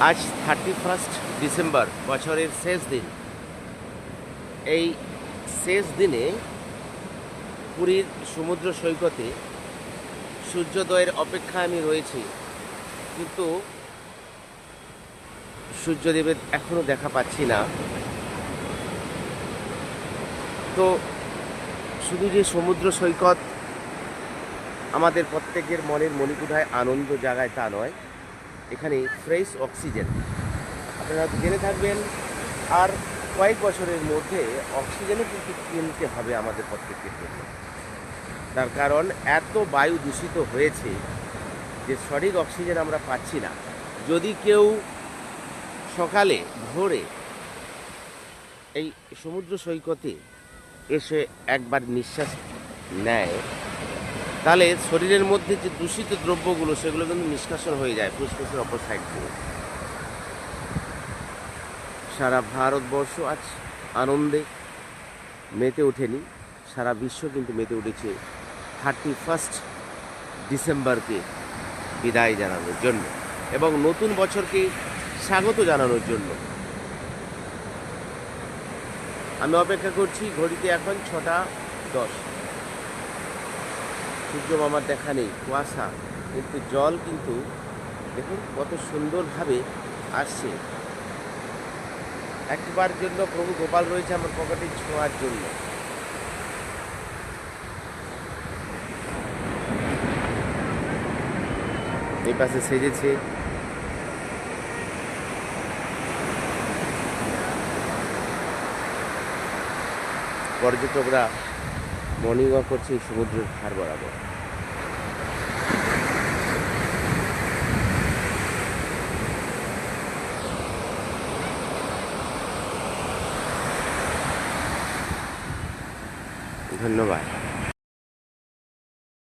আজ 31 ডিসেম্বর, বছরের শেষ দিন। এই শেষ দিনে পুরীর সমুদ্র সৈকতে সূর্যোদয়ের অপেক্ষায় আমি রয়েছি, কিন্তু সূর্যদেবের এখনো দেখা পাচ্ছি না। তো শুধু যে সমুদ্র সৈকত আমাদের প্রত্যেকের মনের মণিকুঠায় আনন্দ জাগায় তা নয়, এখানে ফ্রেশ অক্সিজেন আপনারা জেনে থাকবেন। আর কয়েক বছরের মধ্যে অক্সিজেনও কিন্তু কিনতে হবে আমাদের প্রত্যেকের জন্য। তার কারণ এত বায়ু দূষিত হয়েছে যে সঠিক অক্সিজেন আমরা পাচ্ছি না। যদি কেউ সকালে ভোরে এই সমুদ্র সৈকতে এসে একবার নিঃশ্বাস নেয়, তাহলে শরীরের মধ্যে যে দূষিত দ্রব্যগুলো সেগুলো কিন্তু নিষ্কাশন হয়ে যায় ফুসফুসের অপর সাইড দিয়ে। সারা ভারতবর্ষ আজ আনন্দে মেতে ওঠেনি, সারা বিশ্ব কিন্তু মেতে উঠেছে 31 ডিসেম্বরকে বিদায় জানানোর জন্য এবং নতুন বছরকে স্বাগত জানানোর জন্য। আমি অপেক্ষা করছি, ঘড়িতে এখন 6:10। সূর্য মামার দেখা নেই, কুয়াশা, কিন্তু জল কিন্তু দেখুন কত সুন্দরভাবে আসছে। একবার জন্য প্রভু গোপাল রয়েছে আমার পকেটে ছোঁয়ার জন্য। এই পাশে সেজেছে পর্যটকরা, মর্নিং ওয়াক করছে এই সমুদ্রের ধার বরাবর। ধন্যবাদ।